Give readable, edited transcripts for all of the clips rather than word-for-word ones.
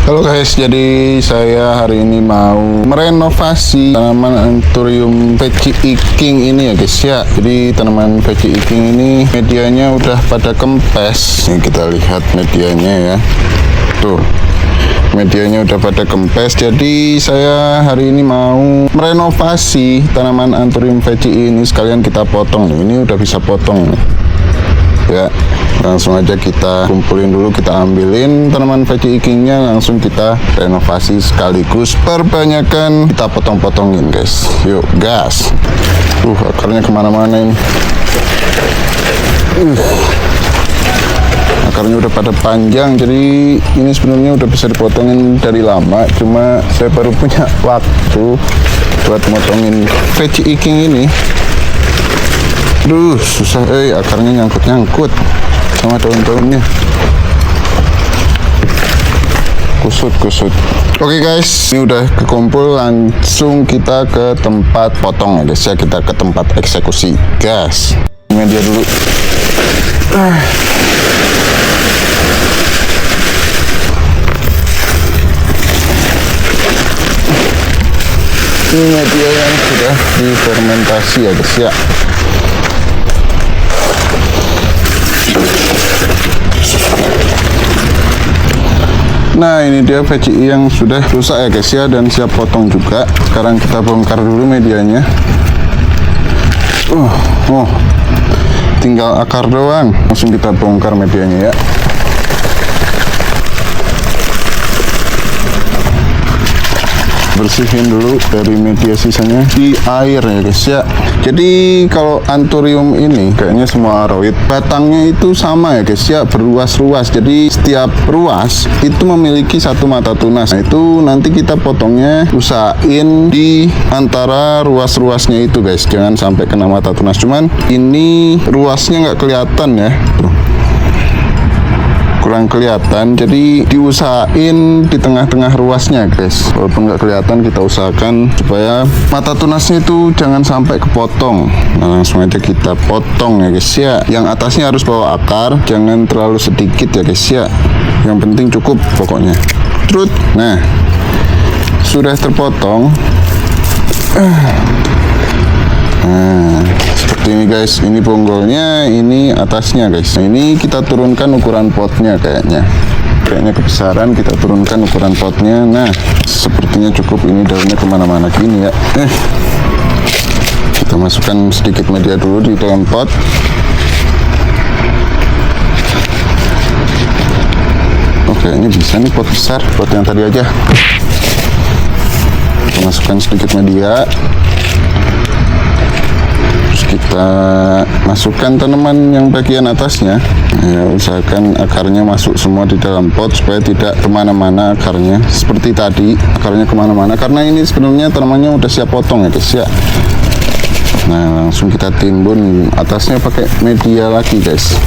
Halo guys, jadi saya hari ini mau merenovasi tanaman Anthurium veggie king ini ya guys ya. Jadi tanaman veggie king ini medianya udah pada kempes. Ini kita lihat medianya ya. Tuh, medianya udah pada kempes. Jadi saya hari ini mau merenovasi tanaman Anthurium veggie ini, sekalian kita potong nih. Ini udah bisa potong nih. Ya, langsung aja kita kumpulin dulu, kita ambilin tanaman veggie kingnya, langsung kita renovasi sekaligus perbanyakan, kita potong-potongin guys. Yuk gas. Akarnya kemana-mana ini. Akarnya udah pada panjang, jadi ini sebenarnya udah bisa dipotongin dari lama, cuma saya baru punya waktu buat motongin veggie king ini. Aduh, susah, akarnya nyangkut-nyangkut sama daun-daunnya. Kusut. Oke guys, ini udah kekumpul, langsung kita ke tempat potong ya guys ya. Kita ke tempat eksekusi gas. Media dulu. Ini media yang sudah difermentasi ya guys ya. Nah, ini dia veggie yang sudah rusak ya guys ya, dan siap potong juga. Sekarang kita bongkar dulu medianya. Tinggal akar doang. Langsung kita bongkar medianya ya. Bersihin dulu dari media sisanya di air ya guys ya. Jadi kalau Anthurium ini kayaknya semua aroid batangnya itu sama ya guys ya, berruas-ruas. Jadi setiap ruas itu memiliki satu mata tunas. Nah, itu nanti kita potongnya usahain di antara ruas-ruasnya itu guys, jangan sampai kena mata tunas. Cuman ini ruasnya nggak kelihatan ya, kurang kelihatan, jadi diusahain di tengah-tengah ruasnya guys. Walaupun nggak kelihatan, kita usahakan supaya mata tunasnya itu jangan sampai kepotong. Nah, langsung aja kita potong ya guys ya. Yang atasnya harus bawa akar, jangan terlalu sedikit ya guys ya. Yang penting cukup pokoknya. Trut. Nah, sudah terpotong. Nah, seperti ini guys, ini bonggolnya, ini atasnya guys. Nah, ini kita turunkan ukuran potnya kayaknya kebesaran, kita turunkan ukuran potnya. Nah, sepertinya cukup, ini daunnya kemana-mana gini ya. Kita masukkan sedikit media dulu di dalam pot. Oke, ini bisa nih pot besar, pot yang tadi aja. Kita masukkan sedikit media. Kita masukkan tanaman yang bagian atasnya ya, usahakan akarnya masuk semua di dalam pot supaya tidak kemana-mana akarnya seperti tadi. Akarnya kemana-mana karena ini sebenarnya tanamannya udah siap potong ya guys ya. Nah, langsung kita timbun atasnya pakai media lagi guys.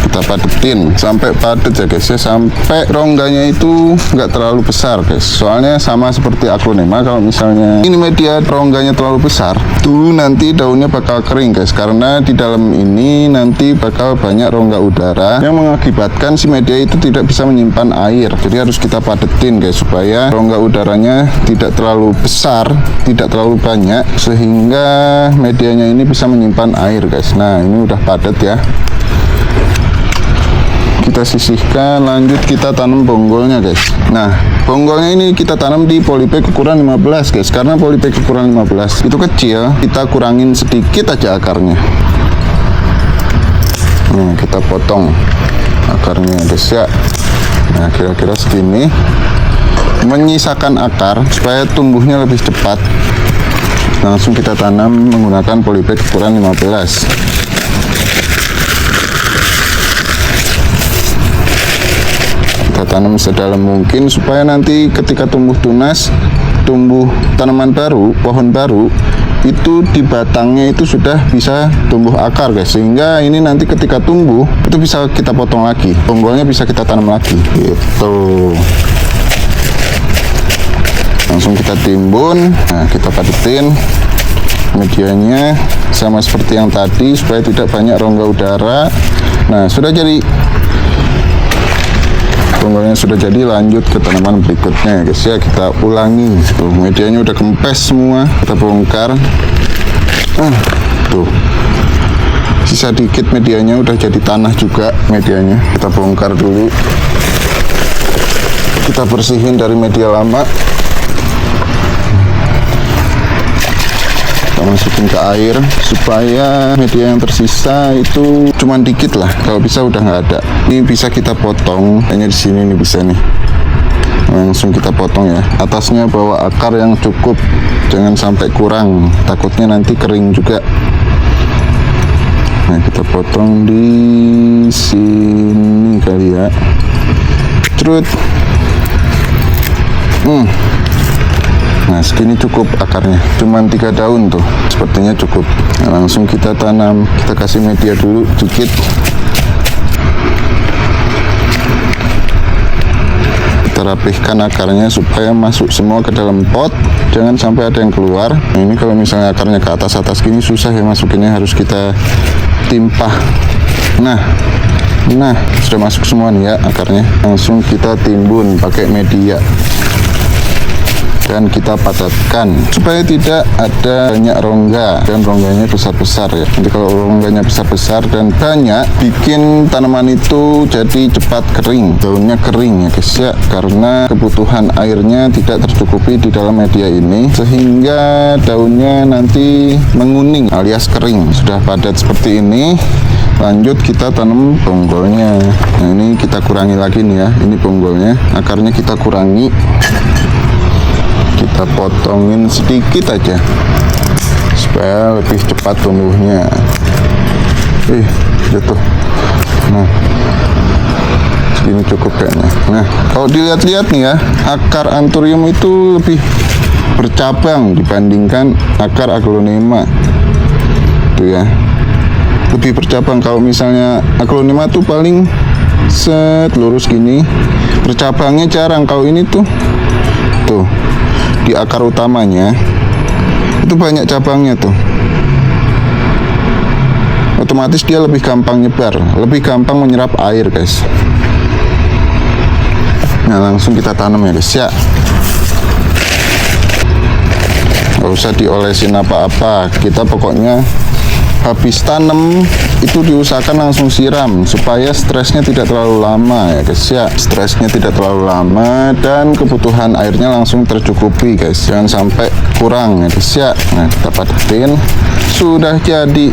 Kita padetin sampai padet ya guys ya, sampai rongganya itu nggak terlalu besar guys. Soalnya sama seperti aglonema, kalau misalnya ini media rongganya terlalu besar tuh nanti daunnya bakal kering guys, karena di dalam ini nanti bakal banyak rongga udara yang mengakibatkan si media itu tidak bisa menyimpan air. Jadi harus kita padetin guys, supaya rongga udaranya tidak terlalu besar, tidak terlalu banyak, sehingga medianya ini bisa menyimpan air guys. Nah, ini udah padat ya. Kita sisihkan, lanjut kita tanam bonggolnya guys. Nah, bonggolnya ini kita tanam di polybag ukuran 15 guys, karena polybag ukuran 15 itu kecil, kita kurangin sedikit aja akarnya. Nah, kita potong akarnya guys ya. Nah, kira-kira segini, menyisakan akar supaya tumbuhnya lebih cepat. Langsung kita tanam menggunakan polybag ukuran 15. Kita tanam sedalam mungkin supaya nanti ketika tumbuh tunas, tumbuh tanaman baru, pohon baru, itu di batangnya itu sudah bisa tumbuh akar guys, sehingga ini nanti ketika tumbuh itu bisa kita potong lagi, bonggolnya bisa kita tanam lagi gitu. Langsung kita timbun. Nah, kita padetin medianya sama seperti yang tadi supaya tidak banyak rongga udara. Nah, sudah jadi. Bonggolnya sudah jadi, lanjut ke tanaman berikutnya guys ya. Kita ulangi. Tuh, medianya udah kempes semua. Kita bongkar. Tuh. Sisa dikit medianya, udah jadi tanah juga medianya. Kita bongkar dulu. Kita bersihin dari media lama. Kita masukin ke air supaya media yang tersisa itu cuman dikit lah. Kalau bisa udah nggak ada. Ini bisa kita potong. Hanya di sini nih bisa nih. Langsung kita potong ya. Atasnya bawa akar yang cukup. Jangan sampai kurang. Takutnya nanti kering juga. Nah, kita potong di sini kali ya. Cerut. Nah, segini cukup akarnya. Cuman 3 daun tuh. Sepertinya cukup. Nah, langsung kita tanam. Kita kasih media dulu sedikit. Kita rapihkan akarnya supaya masuk semua ke dalam pot. Jangan sampai ada yang keluar. Nah, ini kalau misalnya akarnya ke atas-atas gini susah ya masukinnya, harus kita timpah. Nah, sudah masuk semua nih ya akarnya. Langsung kita timbun pakai media. Dan kita padatkan supaya tidak ada banyak rongga dan rongganya besar-besar ya. Nanti kalau rongganya besar-besar dan banyak, bikin tanaman itu jadi cepat kering, daunnya kering ya guys ya, karena kebutuhan airnya tidak tercukupi di dalam media ini, sehingga daunnya nanti menguning alias kering. Sudah padat seperti ini, lanjut kita tanam bonggolnya. Nah, ini kita kurangi lagi nih ya, ini bonggolnya, akarnya kita kurangi. Kita potongin sedikit aja supaya lebih cepat tumbuhnya. Jatuh. Nah, segini cukup kayaknya. Nah, kalau dilihat-lihat nih ya, akar anthurium itu lebih bercabang dibandingkan akar aglonema. Tuh ya, lebih bercabang. Kalau misalnya aglonema tuh paling lurus gini, bercabangnya jarang. Kalau ini tuh di akar utamanya itu banyak cabangnya tuh. Otomatis dia lebih gampang nyebar, lebih gampang menyerap air guys. Nah, langsung kita tanam ya guys ya. Gak usah diolesin apa-apa, kita pokoknya habis tanam itu diusahakan langsung siram supaya stresnya tidak terlalu lama ya guys ya. Stresnya tidak terlalu lama dan kebutuhan airnya langsung tercukupi guys, jangan sampai kurang ya guys ya. Nah, kita padatin, sudah jadi.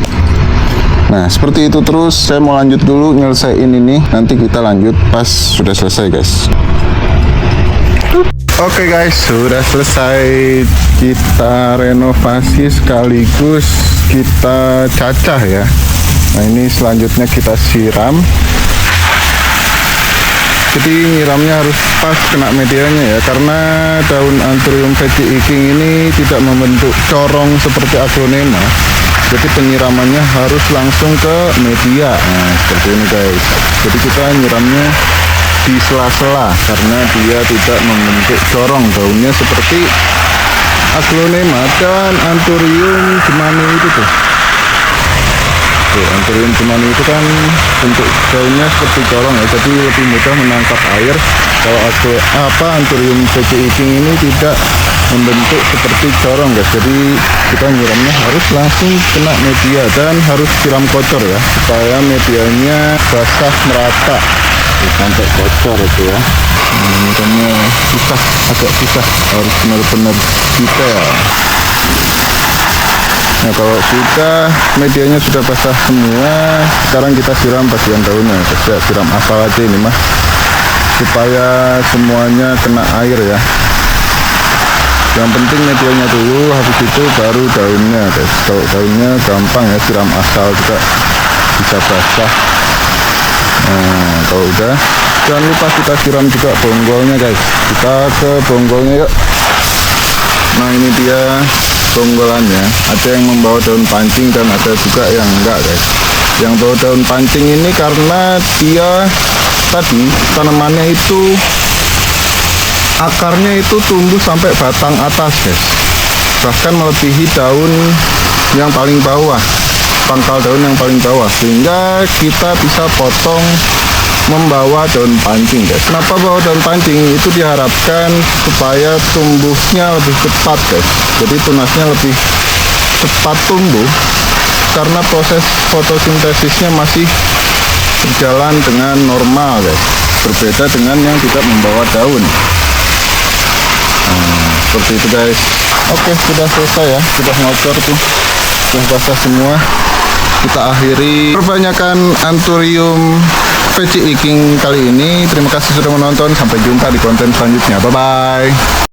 Nah, seperti itu terus. Saya mau lanjut dulu nyelesain ini, nanti kita lanjut pas sudah selesai guys. Oke guys, sudah selesai. Kita renovasi sekaligus kita cacah ya. Nah, ini selanjutnya kita siram. Jadi nyiramnya harus pas kena medianya ya, karena daun anthurium vetiiking ini tidak membentuk corong seperti aglonema. Jadi penyiramannya harus langsung ke media. Nah, seperti ini guys. Jadi kita nyiramnya di sela-sela karena dia tidak membentuk corong daunnya seperti aglonema dan anthurium gemani itu tuh. Anthurium gemani itu kan bentuk daunnya seperti corong ya, jadi lebih mudah menangkap air. Kalau anthurium vetiiking ini tidak membentuk seperti corong guys. Jadi kita nyiramnya harus langsung kena media dan harus siram kotor ya, supaya medianya basah merata sampai kotor itu ya. Nyiramnya agak susah, harus benar-benar detail. Nah, kalau sudah medianya sudah basah semua, sekarang kita siram bagian daunnya. Kita siram asal aja ini mah, supaya semuanya kena air ya. Yang penting medianya dulu, habis itu baru daunnya guys. Kalau daunnya gampang ya, siram asal juga bisa basah. Nah, kalau udah, jangan lupa kita siram juga bonggolnya guys. Kita ke bonggolnya yuk. Nah, ini dia bonggolannya. Ada yang membawa daun pancing dan ada juga yang enggak guys. Yang bawa daun pancing ini karena dia tadi tanamannya itu akarnya itu tumbuh sampai batang atas guys, bahkan melebihi daun yang paling bawah. pangkal daun yang paling bawah, sehingga kita bisa potong membawa daun pancing, guys. Kenapa bawa daun pancing? Itu diharapkan supaya tumbuhnya lebih cepat, guys. Jadi tunasnya lebih cepat tumbuh karena proses fotosintesisnya masih berjalan dengan normal, guys. Berbeda dengan yang tidak membawa daun. Seperti itu, guys. Oke, sudah selesai ya, sudah ngocor tuh, sudah basah semua. Kita akhiri perbanyakan Anthurium Veggie King kali ini. Terima kasih sudah menonton, sampai jumpa di konten selanjutnya. Bye bye.